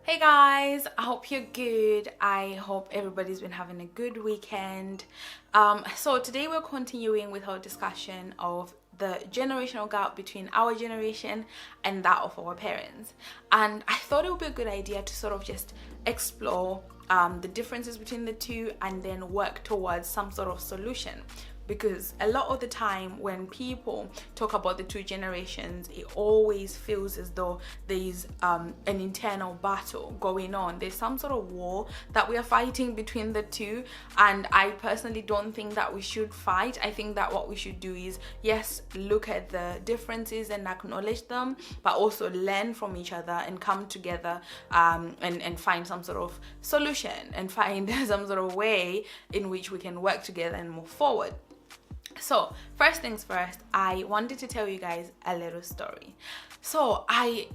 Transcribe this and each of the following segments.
Hey guys, I hope you're good. I hope everybody's been having a good weekend. So today we're continuing with our discussion of the generational gap between our generation and that of our parents. And I thought it would be a good idea to sort of just explore the differences between the two and then work towards some sort of solution. Because a lot of the time when people talk about the two generations, it always feels as though there's an internal battle going on. There's some sort of war that we are fighting between the two, and I personally don't think that we should fight. I think that what we should do is, yes, look at the differences and acknowledge them, but also learn from each other and come together and find some sort of solution and find some sort of way in which we can work together and move forward. So first things first, I wanted to tell you guys a little story. So I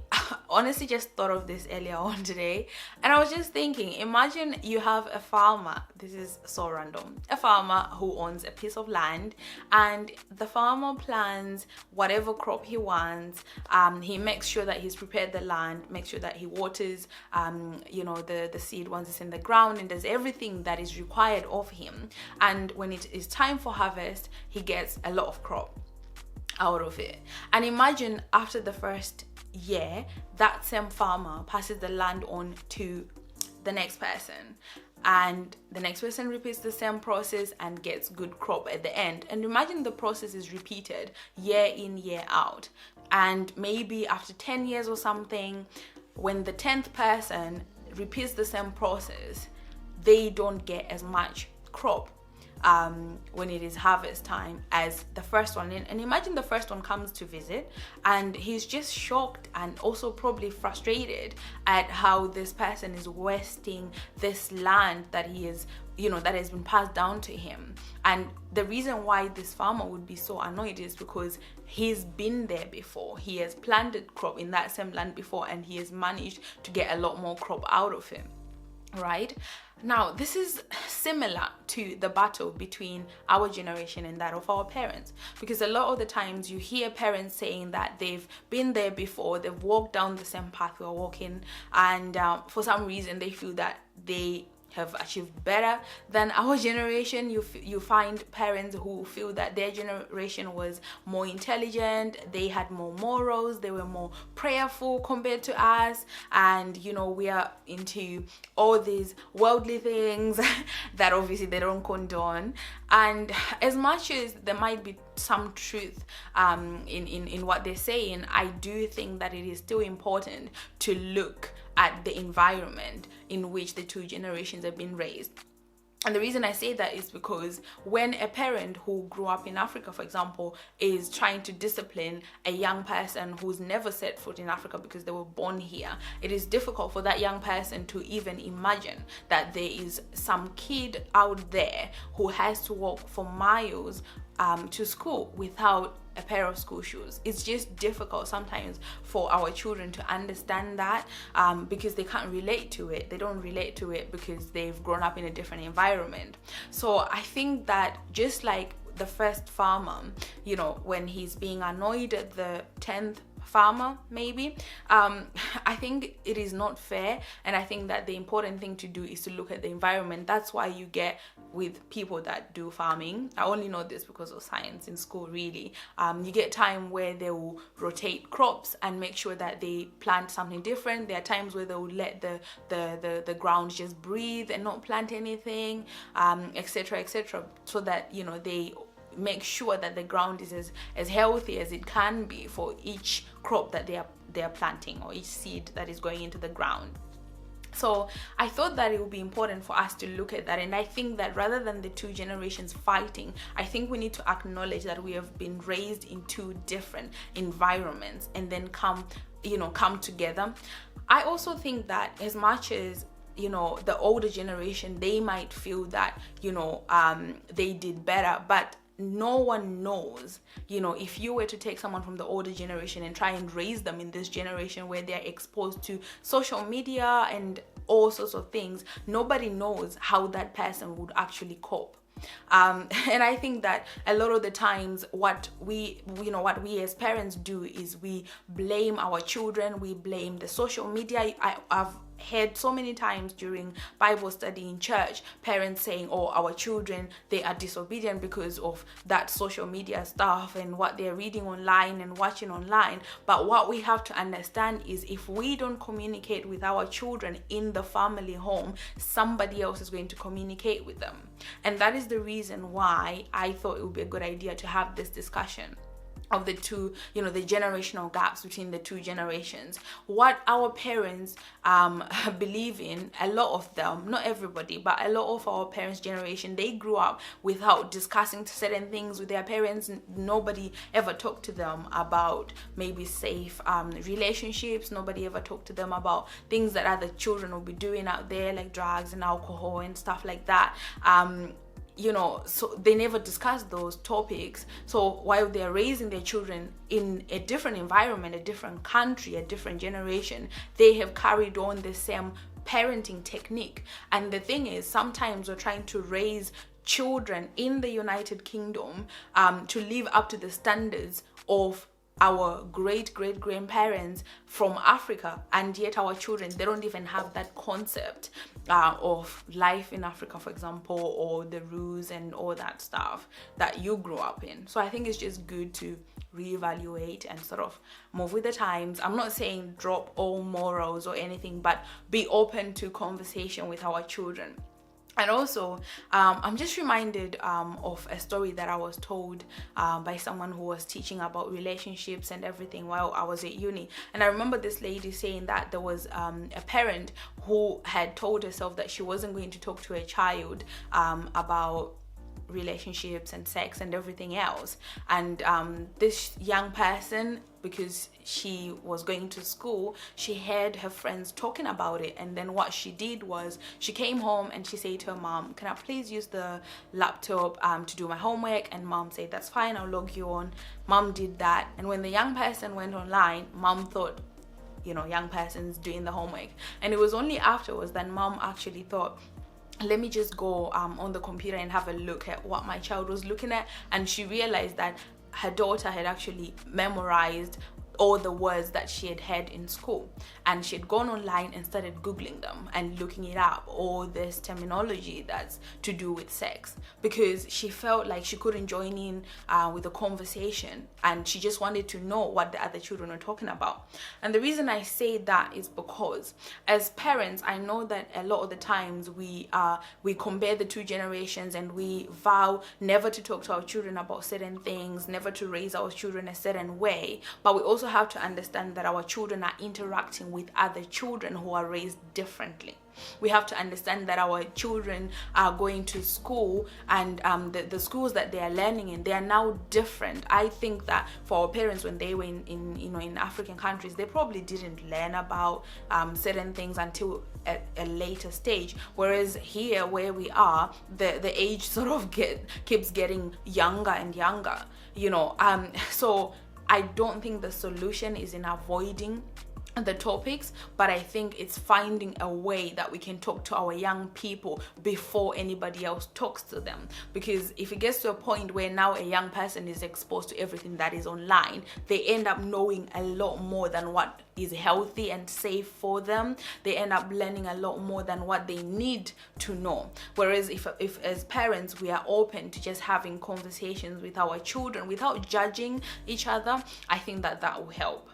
honestly just thought of this earlier on today, and I was just thinking, imagine you have a farmer. This is so random. A farmer who owns a piece of land, and the farmer plants whatever crop he wants. He makes sure that he's prepared the land, makes sure that he waters the seed once it's in the ground, and does everything that is required of him. And when it is time for harvest, he gets a lot of crop out of it. And imagine after the first year, that same farmer passes the land on to the next person, and the next person repeats the same process and gets good crop at the end. And imagine the process is repeated year in, year out. And maybe after 10 years or something, when the 10th person repeats the same process, they don't get as much crop when it is harvest time as the first one. And imagine the first one comes to visit, and he's just shocked and also probably frustrated at how this person is wasting this land that he is, that has been passed down to him. And the reason why this farmer would be so annoyed is because he's been there before. He has planted crop in that same land before, and he has managed to get a lot more crop out of him. Right? Now, this is similar to the battle between our generation and that of our parents, because a lot of the times you hear parents saying that they've been there before, they've walked down the same path we're walking, and for some reason they feel that they have achieved better than our generation. You find parents who feel that their generation was more intelligent, they had more morals, they were more prayerful compared to us, and we are into all these worldly things that obviously they don't condone. And as much as there might be some truth in what they're saying, I do think that it is still important to look at the environment in which the two generations have been raised. And the reason I say that is because when a parent who grew up in Africa, for example, is trying to discipline a young person who's never set foot in Africa because they were born here, it is difficult for that young person to even imagine that there is some kid out there who has to walk for miles to school without a pair of school shoes. It's just difficult sometimes for our children to understand that because they can't relate to it. They don't relate to it because they've grown up in a different environment. So I think that just like the first farmer, when he's being annoyed at the 10th farmer, maybe, I think it is not fair. And I think that the important thing to do is to look at the environment. That's why you get with people that do farming, I only know this because of science in school, really, you get time where they will rotate crops and make sure that they plant something different. There are times where they will let the ground just breathe and not plant anything, etc., so that they make sure that the ground is as healthy as it can be for each crop that they are planting, or each seed that is going into the ground. So I thought that it would be important for us to look at that. And I think that rather than the two generations fighting, I think we need to acknowledge that we have been raised in two different environments and then come together. I also think that as much as the older generation, they might feel that they did better, but no one knows, if you were to take someone from the older generation and try and raise them in this generation where they're exposed to social media and all sorts of things, nobody knows how that person would actually cope. And I think that a lot of the times what we as parents do is we blame our children, we blame the social media. I've heard so many times during Bible study in church, parents saying, oh, our children, they are disobedient because of that social media stuff and what they're reading online and watching online. But what we have to understand is, if we don't communicate with our children in the family home, somebody else is going to communicate with them. And that is the reason why I thought it would be a good idea to have this discussion of the two, the generational gaps between the two generations. What our parents believe in, a lot of them, not everybody, but a lot of our parents' generation, they grew up without discussing certain things with their parents. Nobody ever talked to them about maybe safe relationships. Nobody ever talked to them about things that other children will be doing out there, like drugs and alcohol and stuff like that. So they never discuss those topics. So while they're raising their children in a different environment, a different country, a different generation, they have carried on the same parenting technique. And the thing is, sometimes we're trying to raise children in the United Kingdom to live up to the standards of our great grandparents from Africa, and yet our children, they don't even have that concept of life in Africa, for example, or the rules and all that stuff that you grew up in. So I think it's just good to reevaluate and sort of move with the times. I'm not saying drop all morals or anything, but be open to conversation with our children. And also, I'm just reminded of a story that I was told by someone who was teaching about relationships and everything while I was at uni. And I remember this lady saying that there was a parent who had told herself that she wasn't going to talk to her child about relationships and sex and everything else. And this young person, because she was going to school, she heard her friends talking about it. And then what she did was, she came home and she said to her mom, can I please use the laptop to do my homework? And mom said, that's fine, I'll log you on. Mom did that. And when the young person went online, mom thought, young person's doing the homework. And it was only afterwards that mom actually thought, let me just go on the computer and have a look at what my child was looking at. And she realized that her daughter had actually memorized all the words that she had heard in school, and she had gone online and started googling them and looking it up, all this terminology that's to do with sex, because she felt like she couldn't join in with the conversation, and she just wanted to know what the other children were talking about. And the reason I say that is because as parents, I know that a lot of the times we compare the two generations, and we vow never to talk to our children about certain things, never to raise our children a certain way. But we also have to understand that our children are interacting with other children who are raised differently. We have to understand that our children are going to school, and the schools that they are learning in, they are now different. I think that for our parents, when they were in African countries, they probably didn't learn about certain things until a later stage. Whereas here, where we are, the age sort of keeps getting younger and younger. So I don't think the solution is in avoiding the topics, but I think it's finding a way that we can talk to our young people before anybody else talks to them. Because if it gets to a point where now a young person is exposed to everything that is online, they end up knowing a lot more than what is healthy and safe for them. They end up learning a lot more than what they need to know. Whereas if as parents we are open to just having conversations with our children without judging each other, I think that will help.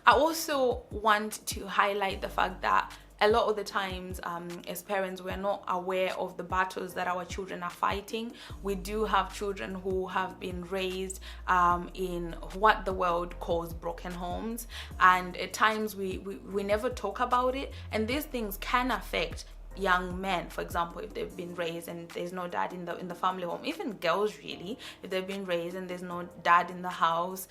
I also want to highlight the fact that a lot of the times as parents, we're not aware of the battles that our children are fighting. We do have children who have been raised in what the world calls broken homes, and at times we never talk about it, and these things can affect young men. For example, if they've been raised and there's no dad in the family home, even girls really, if they've been raised and there's no dad in the house,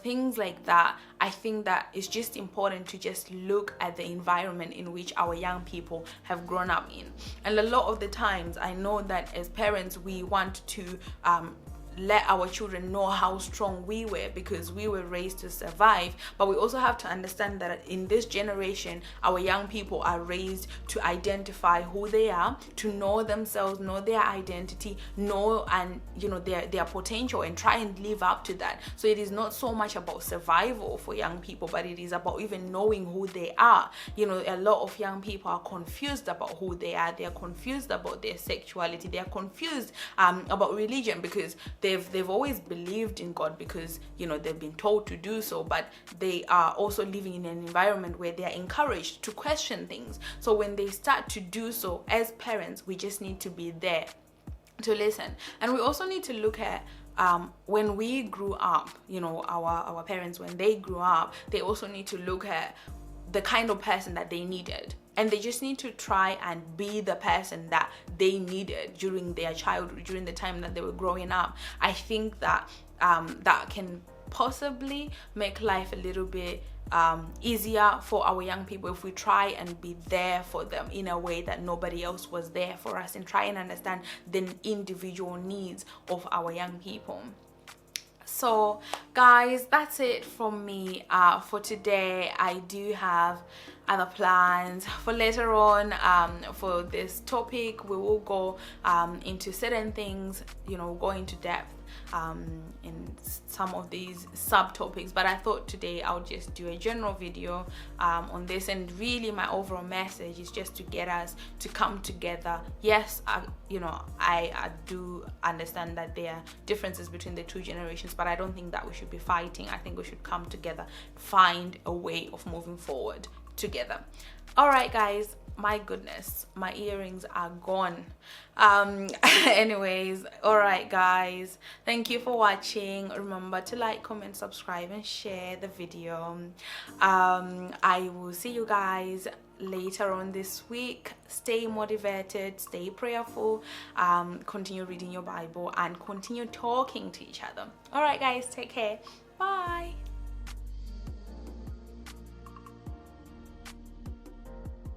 things like that. I think that it's just important to just look at the environment in which our young people have grown up in. And a lot of the times, I know that as parents we want to let our children know how strong we were, because we were raised to survive. But we also have to understand that in this generation, our young people are raised to identify who they are, to know themselves, know their identity, know and their potential, and try and live up to that. So it is not so much about survival for young people, but it is about even knowing who they are. A lot of young people are confused about who they are. They are confused about their sexuality. They are confused about religion, because they've always believed in God, because they've been told to do so, but they are also living in an environment where they are encouraged to question things. So when they start to do so, as parents, we just need to be there to listen. And we also need to look at when we grew up, our parents, when they grew up, they also need to look at the kind of person that they needed, and they just need to try and be the person that they needed during their childhood, during the time that they were growing up. I think that that can possibly make life a little bit easier for our young people, if we try and be there for them in a way that nobody else was there for us, and try and understand the individual needs of our young people. So guys, that's it from me for today. I do have other plans for later on. For this topic, we will go into certain things, go into depth in some of these subtopics, but I thought today I would just do a general video on this. And really my overall message is just to get us to come together. Yes, I do understand that there are differences between the two generations, but I don't think that we should be fighting. I think we should come together, find a way of moving forward together. All right guys, my goodness, my earrings are gone. Anyways, all right guys, thank you for watching. Remember to like, comment, subscribe, and share the video. I will see you guys later on this week. Stay motivated, stay prayerful, continue reading your Bible, and continue talking to each other. All right guys, take care. Bye.